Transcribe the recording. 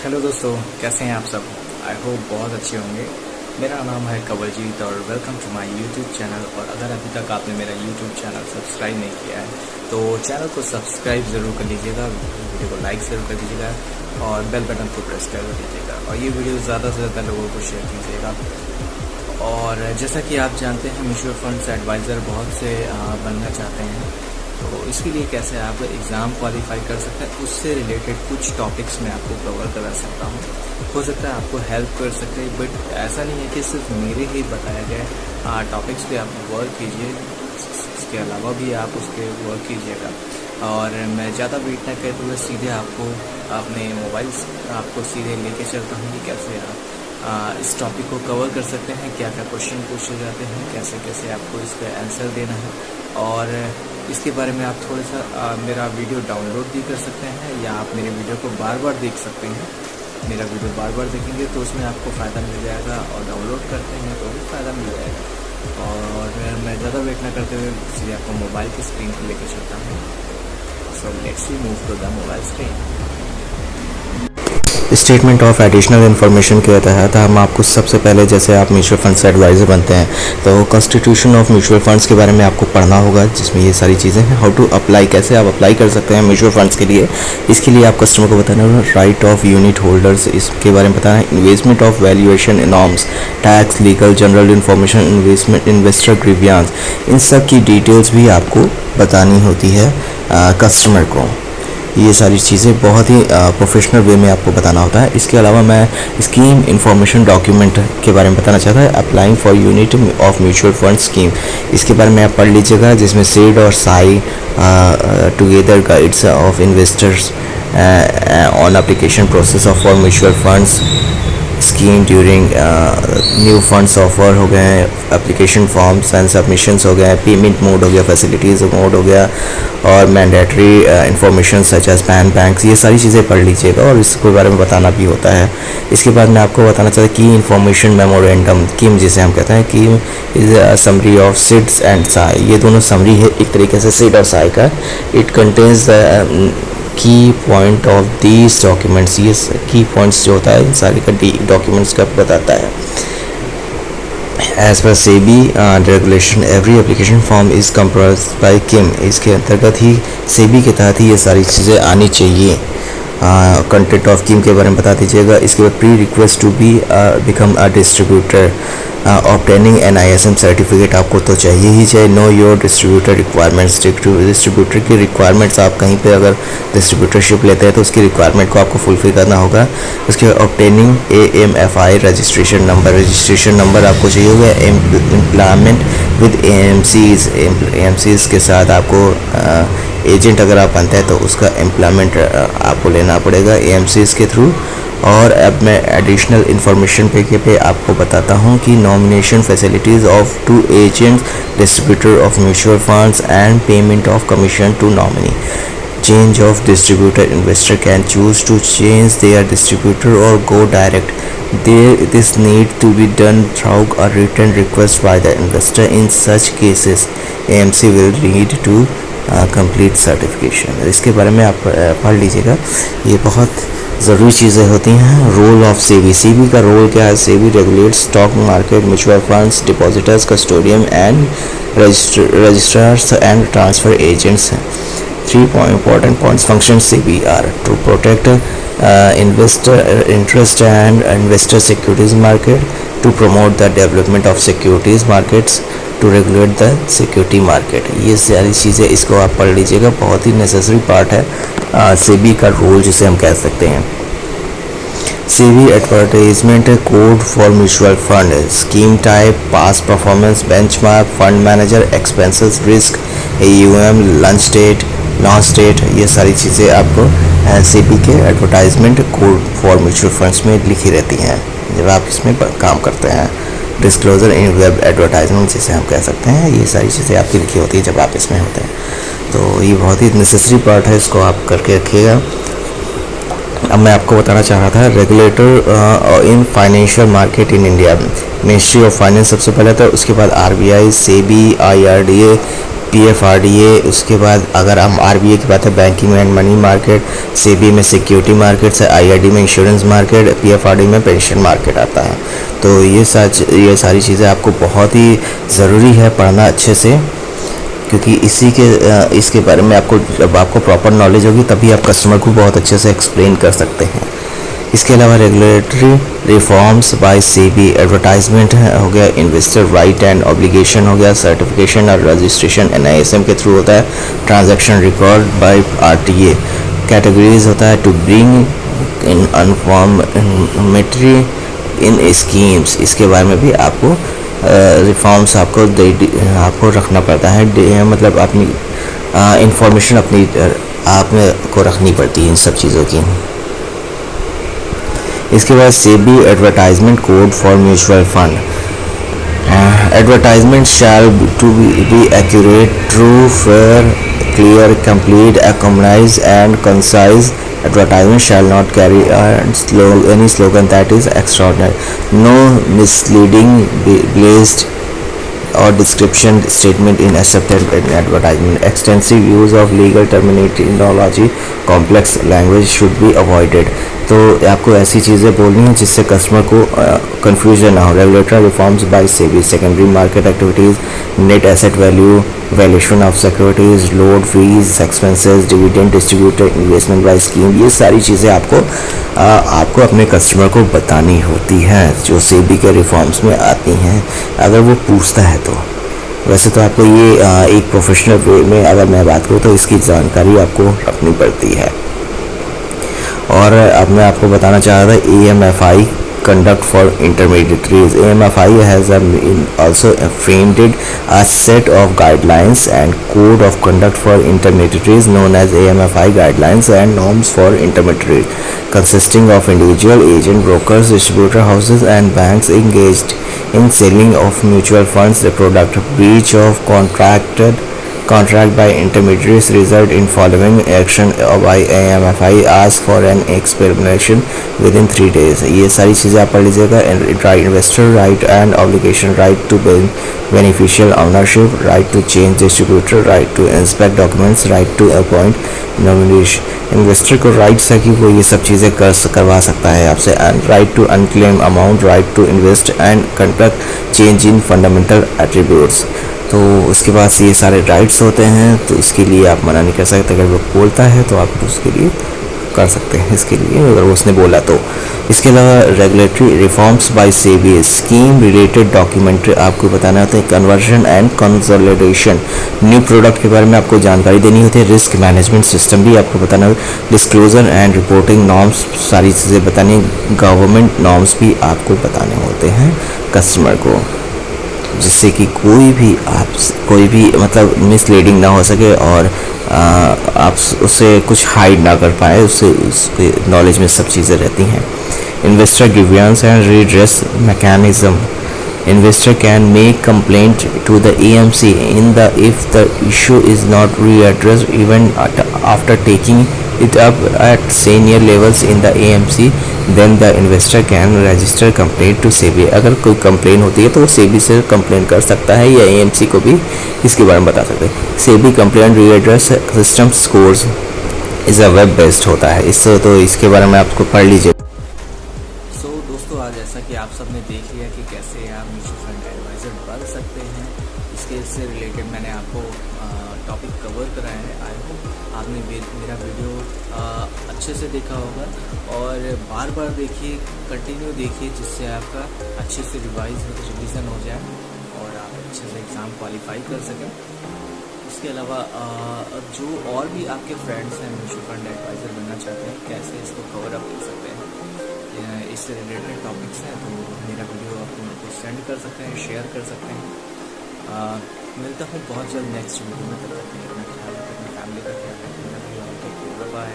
Hello दोस्तों, कैसे हैं आप सब। आई होप बहुत अच्छे होंगे। मेरा नाम है कवलजीत और welcome to my YouTube channel. और अगर अभी तक आपने मेरा यूट्यूब चैनल सब्सक्राइब नहीं किया है तो चैनल को सब्सक्राइब ज़रूर कर लीजिएगा, वीडियो को लाइक ज़रूर कर दीजिएगा और बेल बटन को प्रेस कर दीजिएगा और ये वीडियो ज़्यादा से ज़्यादा लोगों को शेयर कीजिएगा। और जैसा कि आप जानते हैं, म्यूचुअल फंड्स एडवाइज़र बहुत से बनना चाहते हैं, तो इसके लिए कैसे आप एग्ज़ाम क्वालिफाई कर सकते हैं, उससे रिलेटेड कुछ टॉपिक्स मैं आपको कवर करा सकता हूँ। हो सकता है आपको हेल्प कर सकते हैं, बट ऐसा नहीं है कि सिर्फ मेरे ही बताया गए टॉपिक्स पे आप वर्क कीजिए, इसके अलावा भी आप उस पर वर्क कीजिएगा। और मैं ज़्यादा वेट न करते हुए सीधे आपको अपने मोबाइल आपको सीधे लेके चलता हूँ कि कैसे आप इस टॉपिक को कवर कर सकते हैं, क्या क्या क्वेश्चन पूछे जाते हैं, कैसे कैसे आपको इस पर आंसर देना है। और इसके बारे में आप थोड़ा सा मेरा वीडियो डाउनलोड भी कर सकते हैं या आप मेरे वीडियो को बार बार देख सकते हैं। मेरा वीडियो बार बार देखेंगे तो उसमें आपको फ़ायदा मिल जाएगा और डाउनलोड करते हैं तो भी फ़ायदा मिल जाएगा। और मैं ज़्यादा वेट ना करते हुए सीधे आपको मोबाइल की स्क्रीन पर लेकर चलता हूँ। So let's we move to the mobile screen. Statement of additional information के तहत हम आपको सबसे पहले, जैसे आप म्यूचुअल फंड्स एडवाइज़र बनते हैं तो कॉन्स्टिट्यूशन ऑफ म्यूचुअल फंड्स के बारे में आपको पढ़ना होगा, जिसमें ये सारी चीज़ें हैं। हाउ टू अप्लाई, कैसे आप अप्लाई कर सकते हैं म्यूचुअल फंड्स के लिए। इसके लिए आप कस्टमर को बताना होगा राइट ऑफ यूनिट होल्डर्स, इसके बारे में बताना है। Investment of valuation norms, tax, legal, general information, investment, investor grievance, इन सब की डिटेल्स भी आपको बतानी होती है कस्टमर को। ये सारी चीज़ें बहुत ही प्रोफेशनल वे में आपको बताना होता है। इसके अलावा मैं स्कीम इंफॉर्मेशन डॉक्यूमेंट के बारे में बताना चाहता है। Applying for unit of mutual fund scheme, इसके बारे में आप पढ़ लीजिएगा, जिसमें सेड और Sai together guides of investors on application process of for mutual funds scheme during new funds offer हो गए, एप्लीकेशन फॉर्म्स एंड सबमिशंस हो गए, पेमेंट मोड हो गया, फैसिलिटीज़ मोड हो गया और mandatory information such as PAN banks, ये सारी चीज़ें पढ़ लीजिएगा और इसके बारे में बताना भी होता है। इसके बाद मैं आपको बताना चाहता हूँ की इन्फॉर्मेशन मेमोरेंडम, किम जिसे हम कहते हैं, KIM is summary of SIDs and SAI. ये दोनों समरी है एक तरीके से सिड और साई का। इट कंटेन्स की पॉइंट ऑफ दीज डॉक्यूमेंट्स, ये की पॉइंट्स जो होता है इन सारे का डॉक्यूमेंट्स का बताता है। As per SEBI regulation every application form is comprised by KIM, इसके अंतर्गत ही सेबी के तहत ही ये सारी चीज़ें आनी चाहिए। कंटेंट ऑफ किम के बारे में बता दीजिएगा। इसके बाद pre request to be become a distributor, obtaining NISM certificate आपको तो चाहिए ही चाहिए। Know your distributor requirements, distributor की रिक्वायरमेंट्स, आप कहीं पे अगर डिस्ट्रीब्यूटरशिप लेते हैं तो उसकी रिक्वायरमेंट को आपको फुलफिल करना होगा। उसके बाद ऑब्टेनिंग AMFI रजिस्ट्रेशन नंबर आपको चाहिए होगा। एम्प्लॉयमेंट विद AMCs के साथ आपको एजेंट अगर आप बनते हैं तो उसका एम्प्लॉयमेंट आपको लेना पड़ेगा AMCs के थ्रू। और अब मैं एडिशनल इन्फॉर्मेशन पे आपको बताता हूँ कि nomination facilities of to agents, distributor of mutual funds and payment of commission to nominee. Change of distributor, investor can choose to change their distributor और go direct. This need to be done through a written request by the investor. In such cases, AMC will need to complete certification. इसके बारे में आप पढ़ लीजिएगा, ये बहुत ज़रूरी चीज़ें होती हैं। रोल ऑफ सेबी का रोल क्या है? SEBI regulates stock market, mutual funds, depositors, custodian and registrars and transfer agents हैं। 3 important points function SEBI are to protect investor interest and investor securities market, to promote the development of securities markets, to regulate the security market। ये सारी चीज़ें इसको आप पढ़ लीजिएगा, बहुत ही नेसेसरी पार्ट है SEBI का रोल जिसे हम कह सकते हैं। SEBI advertisement code for mutual fund, scheme type, past performance, benchmark, fund manager, expenses, risk, AUM, launch date, launch date, ये सारी चीज़ें आपको SEBI के advertisement code for mutual funds में लिखी रहती हैं जब आप इसमें काम करते हैं। डिस्क्लोजर इन वेब एडवर्टाइजमेंट जिसे हम कह सकते हैं, ये सारी चीज़ें आपकी लिखी होती है जब आप इसमें होते हैं। तो ये बहुत ही नेसेसरी पार्ट है, इसको आप करके रखिएगा। अब मैं आपको बताना चाह रहा था regulator in financial market in India. Ministry of finance सबसे पहले था, उसके बाद RBI, SEBI, IRDA, PFRDA, उसके बाद अगर हम RBA की बात है banking and money market, SEBI में सिक्योरिटी मार्केट्स है, IRD में इंश्योरेंस मार्केट, PFRDA में पेंशन मार्केट आता है। तो ये सारी चीज़ें आपको बहुत ही ज़रूरी है पढ़ना अच्छे से, क्योंकि इसके बारे में जब आपको प्रॉपर नॉलेज होगी तभी आप कस्टमर को बहुत अच्छे से एक्सप्लेन कर सकते हैं। इसके अलावा regulatory reforms by SEBI, advertisement हो गया, इन्वेस्टर राइट एंड ऑब्लिगेशन हो गया, सर्टिफिकेशन और रजिस्ट्रेशन NISM के थ्रू होता है, transaction record by RTA, categories होता है टू ब्रिंग इन अनफॉर्मेटरी इन स्कीम्स। इसके बारे में भी आपको रिफॉर्म्स आपको रखना पड़ता है, मतलब अपनी इंफॉर्मेशन आपको रखनी पड़ती है इन सब चीज़ों की। इसके बाद SEBI advertisement code for mutual fund, advertisement shall to be accurate, true, fair, clear, complete, accompanies and concise. Advertisement shall not carry any slogan that is extraordinary. No misleading, blazed or description statement in accepted advertisement. Extensive use of legal terminology, complex language should be avoided. तो आपको ऐसी चीज़ें बोलनी है जिससे customer को confusion ना हो। Regulatory reforms by SEBI, secondary market activities, net asset value, valuation of securities, load fees, expenses, dividend distributed, investment by scheme, ये सारी चीज़ें आपको अपने कस्टमर को बतानी होती हैं जो सेबी के रिफॉर्म्स में आती हैं, अगर वो पूछता है तो। वैसे तो आपको ये एक प्रोफेशनल वे में अगर मैं बात करूँ तो इसकी जानकारी आपको रखनी पड़ती है। और अब मैं आपको बताना चाह रहा था AMFI conduct for intermediaries. AMFI has also framed a set of guidelines and code of conduct for intermediaries known as AMFI guidelines and norms for intermediaries, consisting of individual agent, brokers, distributor houses and banks engaged in selling of mutual funds. The product breach of contract by intermediaries result in following action by AMFI. Ask for an explanation within 3 days. ये सारी चीज़ें आप पढ़ लीजिएगा। Investor right and obligation, right to beneficial ownership, right to change distributor, right to inspect documents, right to appoint nomination. Investor को rights है कि वो ये सब चीज़ें करवा सकता है आपसे। And right to unclaim amount, right to invest and conduct change in fundamental attributes. तो उसके बाद ये सारे राइट्स होते हैं, तो इसके लिए आप मना नहीं कर सकते। अगर वो बोलता है तो आप उसके लिए कर सकते हैं, इसके लिए अगर उसने बोला तो। इसके अलावा regulatory reforms by SEBI, scheme related documentary आपको बताना होता है, conversion and consolidation, new product के बारे में आपको जानकारी देनी होती है, रिस्क मैनेजमेंट सिस्टम भी आपको बताना होता है, डिस्क्लोजर एंड रिपोर्टिंग नॉर्म्स, सारी चीज़ें बतानी, गवर्नमेंट नॉर्म्स भी आपको बताने होते हैं कस्टमर को, जिससे कि कोई भी मतलब मिसलीडिंग ना हो सके और आप उससे कुछ हाइड ना कर पाए, उसके नॉलेज में सब चीज़ें रहती हैं। Investor grievance and redress mechanism, investor can make complaint to the AMC if the issue is not readdressed even after taking it up at senior levels in the AMC, then the investor can register complaint to SEBI. अगर कोई complain होती है तो वो SEBI से complain कर सकता है या AMC को भी इसके बारे में बता सकते हैं। SEBI complaint redress system SCORES is a web based होता है, इससे तो इसके बारे में आपको पढ़ लीजिए। दोस्तों, आज जैसा कि आप सब ने देख लिया कि कैसे आप म्यूचुअल फंड एडवाइज़र बन सकते हैं, इसके से रिलेटेड मैंने आपको टॉपिक कवर कराया है। आई होप आपने मेरा वीडियो अच्छे से देखा होगा और बार बार देखिए, कंटिन्यू देखिए, जिससे आपका अच्छे से रिवीजन हो जाए और आप अच्छे से एग्ज़ाम क्वालिफाई कर सकें। इसके अलावा जो और भी आपके फ्रेंड्स हैं म्यूचुअल फंड एडवाइज़र बनना चाहते हैं, कैसे इसको कवर अप कर सकते हैं, इससे रिलेटेड टॉपिक्स हैं, तो मेरा वीडियो आप उनको सेंड कर सकते हैं, शेयर कर सकते हैं। मिलता हूँ बहुत जल्द नेक्स्ट वीडियो में, तब तक अपना ख्याल रखें, अपनी फैमिली का ख्याल रखें। बाय।